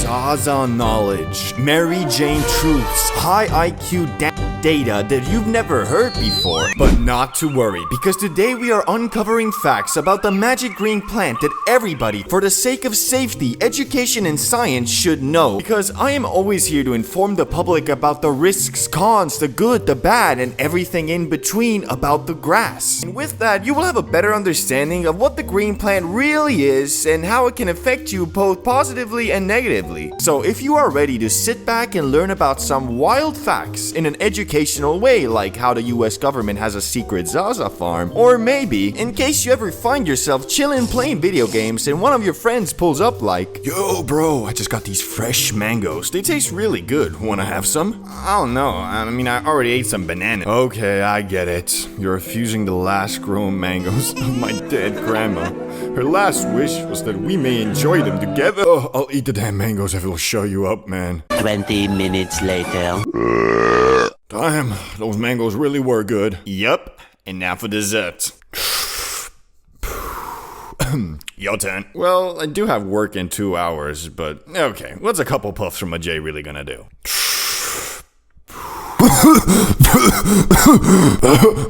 Zaza knowledge, Mary Jane truths, high IQ data that you've never heard before. But not to worry, because today we are uncovering facts about the magic green plant that everybody, for the sake of safety, education, and science, should know. Because I am always here to inform the public about the risks, cons, the good, the bad, and everything in between about the grass. And with that, you will have a better understanding of what the green plant really is and how it can affect you both positively and negatively. So if you are ready to sit back and learn about some wild facts in an educational way, like how the US government has a secret Zaza farm, or maybe, in case you ever find yourself chilling playing video games and one of your friends pulls up like, "Yo bro, I just got these fresh mangoes. They taste really good. Wanna have some?" "I don't know. I mean, I already ate some banana." "Okay, I get it. You're refusing the last grown mangoes of my dead grandma. Her last wish was that we may enjoy them together." "Oh, I'll eat the damn mangoes if it'll show you up, man." 20 minutes later. Damn, those mangoes really were good. Yup, and now for dessert. Your turn. Well, I do have work in 2 hours, but okay, what's a couple puffs from a J really gonna do?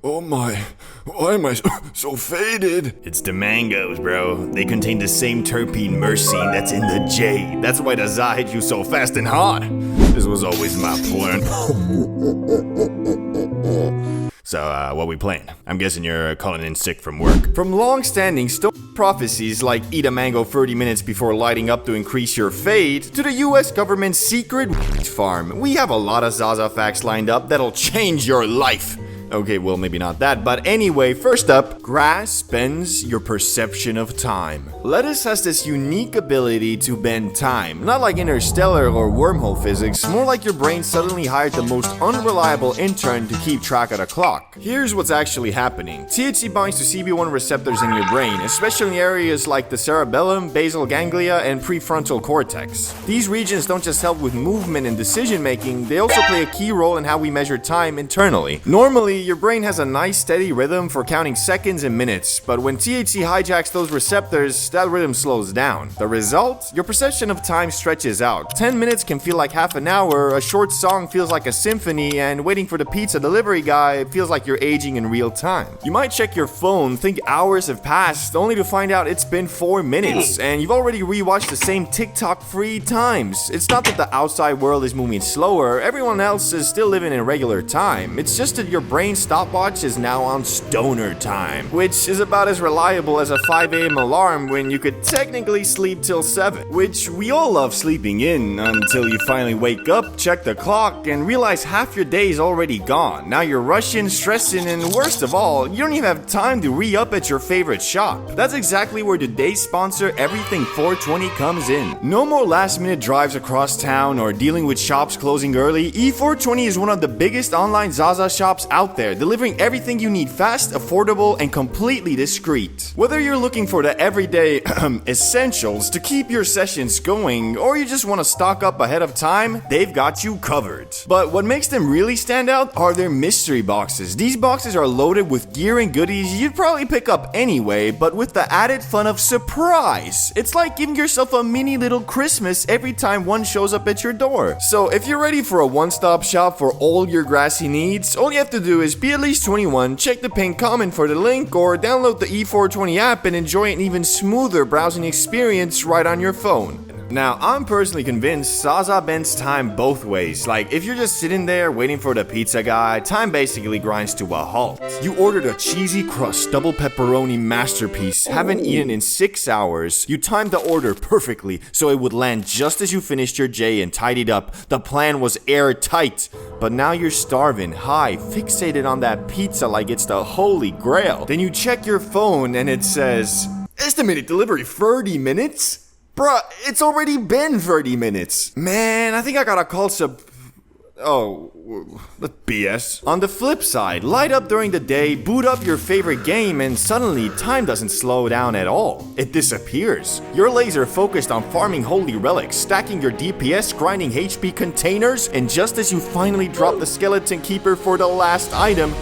Oh my, why am I so faded? It's the mangoes, bro. They contain the same terpene myrcene that's in the J. That's why the Za hit you so fast and hard. This was always my plan. So, what we playing? I'm guessing you're calling in sick from work. From long-standing stone prophecies like eat a mango 30 minutes before lighting up to increase your fade, to the US government's secret farm, we have a lot of Zaza facts lined up that'll change your life. Okay, well, maybe not that, but anyway, first up, grass bends your perception of time. Lettuce has this unique ability to bend time, not like interstellar or wormhole physics, more like your brain suddenly hired the most unreliable intern to keep track of the clock. Here's what's actually happening. THC binds to CB1 receptors in your brain, especially in areas like the cerebellum, basal ganglia, and prefrontal cortex. These regions don't just help with movement and decision making, they also play a key role in how we measure time internally. Normally, your brain has a nice steady rhythm for counting seconds and minutes, but when THC hijacks those receptors, that rhythm slows down. The result? Your perception of time stretches out. 10 minutes can feel like half an hour, a short song feels like a symphony, and waiting for the pizza delivery guy feels like you're aging in real time. You might check your phone, think hours have passed, only to find out it's been 4 minutes, and you've already rewatched the same TikTok 3 times. It's not that the outside world is moving slower, everyone else is still living in regular time. It's just that your brain stopwatch is now on stoner time, which is about as reliable as a 5 a.m. alarm when you could technically sleep till 7, which we all love sleeping in until you finally wake up, check the clock, and realize half your day is already gone. Now you're rushing, stressing, and worst of all, you don't even have time to re-up at your favorite shop. That's exactly where today's sponsor, Everything 420, comes in. No more last-minute drives across town or dealing with shops closing early. E420 is one of the biggest online Zaza shops out there, delivering everything you need fast, affordable, and completely discreet. Whether you're looking for the everyday essentials to keep your sessions going, or you just want to stock up ahead of time, they've got you covered. But what makes them really stand out are their mystery boxes. These boxes are loaded with gear and goodies you'd probably pick up anyway, but with the added fun of surprise. It's like giving yourself a mini little Christmas every time one shows up at your door. So if you're ready for a one-stop shop for all your grassy needs, all you have to do is be at least 21, check the pinned comment for the link, or download the E420 app and enjoy an even smoother browsing experience right on your phone. Now, I'm personally convinced Zaza bends time both ways. Like, if you're just sitting there waiting for the pizza guy, time basically grinds to a halt. You ordered a cheesy crust double pepperoni masterpiece, haven't eaten in 6 hours. You timed the order perfectly so it would land just as you finished your J and tidied up. The plan was airtight. But now you're starving, high, fixated on that pizza like it's the holy grail. Then you check your phone and it says, "Estimated delivery 30 minutes?" Bruh, it's already been 30 minutes. Man, I think I gotta call Oh, that's BS. On the flip side, light up during the day, boot up your favorite game, and suddenly time doesn't slow down at all. It disappears. You're laser focused on farming holy relics, stacking your DPS, grinding HP containers, and just as you finally drop the skeleton keeper for the last item...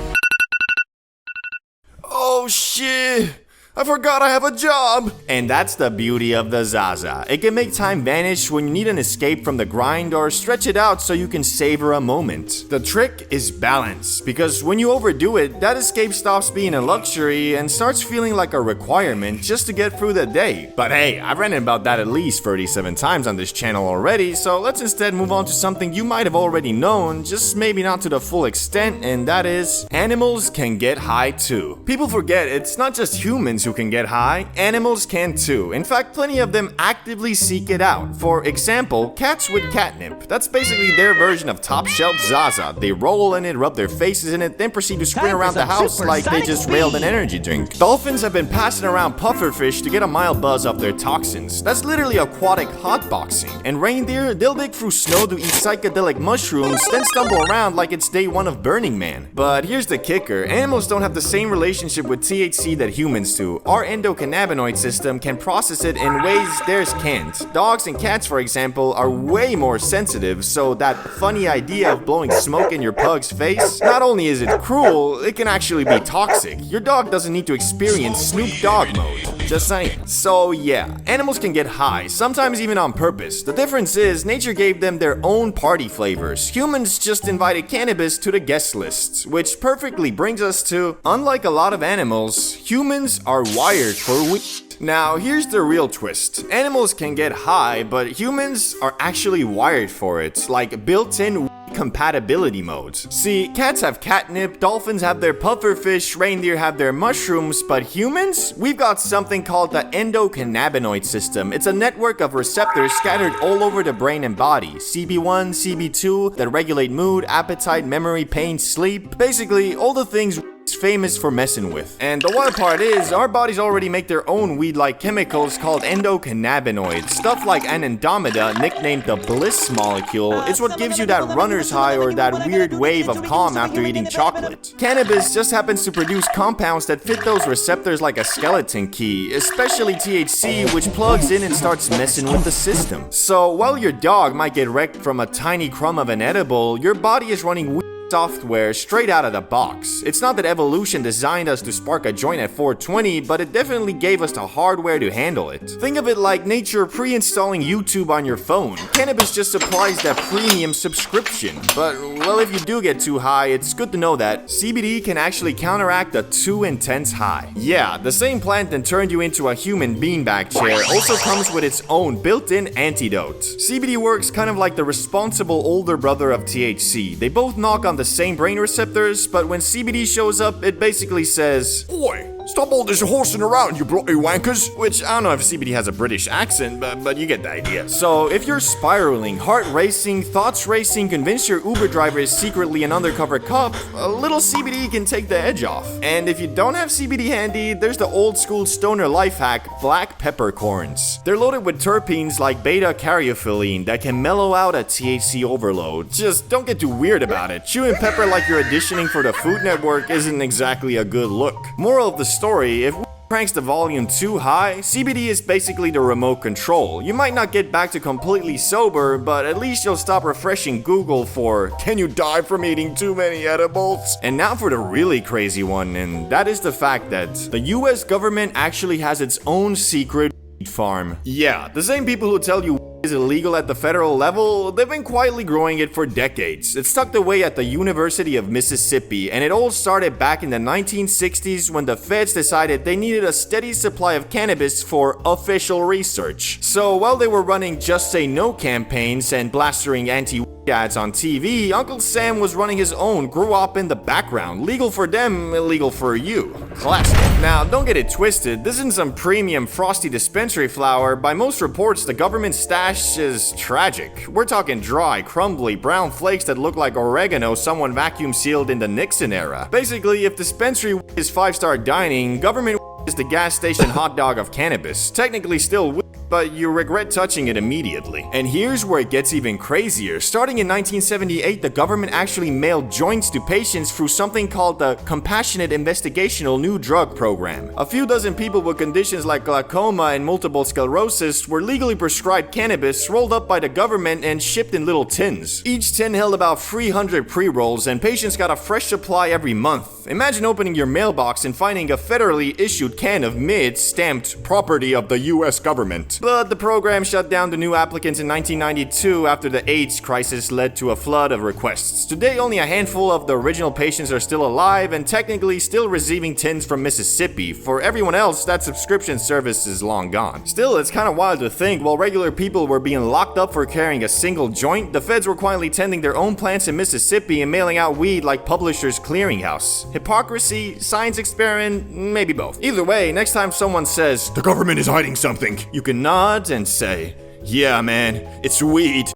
Oh shit! I forgot I have a job! And that's the beauty of the Zaza. It can make time vanish when you need an escape from the grind or stretch it out so you can savor a moment. The trick is balance, because when you overdo it, that escape stops being a luxury and starts feeling like a requirement just to get through the day. But hey, I've ranted about that at least 37 times on this channel already, so let's instead move on to something you might have already known, just maybe not to the full extent, and that is, animals can get high too. People forget it's not just humans who can get high, animals can too. In fact, plenty of them actively seek it out. For example, cats with catnip. That's basically their version of top shelf Zaza. They roll in it, rub their faces in it, then proceed to sprint around the house like they just railed an energy drink. Dolphins have been passing around pufferfish to get a mild buzz off their toxins. That's literally aquatic hotboxing. And reindeer, they'll dig through snow to eat psychedelic mushrooms, then stumble around like it's day one of Burning Man. But here's the kicker, animals don't have the same relationship with THC that humans do. Our endocannabinoid system can process it in ways theirs can't. Dogs and cats, for example, are way more sensitive, so that funny idea of blowing smoke in your pug's face, not only is it cruel, it can actually be toxic. Your dog doesn't need to experience Snoop Dogg mode. Just saying. So yeah, animals can get high, sometimes even on purpose. The difference is, nature gave them their own party flavors. Humans just invited cannabis to the guest lists, which perfectly brings us to, unlike a lot of animals, humans are wired for weed. Now, here's the real twist. Animals can get high, but humans are actually wired for it, like built-in compatibility modes. See, cats have catnip, dolphins have their pufferfish, reindeer have their mushrooms, but humans? We've got something called the endocannabinoid system. It's a network of receptors scattered all over the brain and body. CB1, CB2 that regulate mood, appetite, memory, pain, sleep. Basically, all the things famous for messing with. And the wild part is, our bodies already make their own weed-like chemicals called endocannabinoids. Stuff like anandamida, nicknamed the bliss molecule, is what gives you that runner's high or that weird wave of calm after eating chocolate. Cannabis just happens to produce compounds that fit those receptors like a skeleton key, especially THC, which plugs in and starts messing with the system. So while your dog might get wrecked from a tiny crumb of an edible, your body is running weed software straight out of the box. It's not that evolution designed us to spark a joint at 420, but it definitely gave us the hardware to handle it. Think of it like nature pre-installing YouTube on your phone. Cannabis just supplies that premium subscription. But, well, if you do get too high, it's good to know that CBD can actually counteract a too intense high. Yeah, the same plant that turned you into a human beanbag chair also comes with its own built-in antidote. CBD works kind of like the responsible older brother of THC. They both knock on the same brain receptors, but when CBD shows up, it basically says, "Oi, stop all this horsing around, you bloody wankers." Which, I don't know if CBD has a British accent, but you get the idea. So, if you're spiraling, heart racing, thoughts racing, convinced your Uber driver is secretly an undercover cop, a little CBD can take the edge off. And if you don't have CBD handy, there's the old school stoner life hack, black peppercorns. They're loaded with terpenes like beta-caryophyllene that can mellow out a THC overload. Just don't get too weird about it. Chewing pepper like you're auditioning for the Food Network isn't exactly a good look. Moral of the story, if cranks the volume too high, CBD is basically the remote control. You might not get back to completely sober, but at least you'll stop refreshing Google for, "Can you die from eating too many edibles?" And now for the really crazy one, and that is the fact that the US government actually has its own secret farm. Yeah, the same people who tell you is illegal at the federal level, they've been quietly growing it for decades. It's tucked away at the University of Mississippi, and it all started back in the 1960s when the feds decided they needed a steady supply of cannabis for official research. So while they were running Just Say No campaigns and blastering anti-weed ads on TV, Uncle Sam was running his own grow up in the background. Legal for them, illegal for you. Classic. Now, don't get it twisted, this isn't some premium frosty dispensary flower. By most reports, the government stash is tragic. We're talking dry, crumbly, brown flakes that look like oregano someone vacuum sealed in the Nixon era. Basically, if dispensary is 5-star dining, government is the gas station hot dog of cannabis. Technically still but you regret touching it immediately. And here's where it gets even crazier. Starting in 1978, the government actually mailed joints to patients through something called the Compassionate Investigational New Drug Program. A few dozen people with conditions like glaucoma and multiple sclerosis were legally prescribed cannabis rolled up by the government and shipped in little tins. Each tin held about 300 pre-rolls, and patients got a fresh supply every month. Imagine opening your mailbox and finding a federally issued can of mid stamped property of the US government. But the program shut down to new applicants in 1992 after the AIDS crisis led to a flood of requests. Today, only a handful of the original patients are still alive and technically still receiving tins from Mississippi. For everyone else, that subscription service is long gone. Still, it's kind of wild to think while regular people were being locked up for carrying a single joint, the feds were quietly tending their own plants in Mississippi and mailing out weed like Publishers Clearinghouse. Hypocrisy, science experiment, maybe both. Either way, next time someone says, "The government is hiding something," you can nod and say, "Yeah, man, it's weed."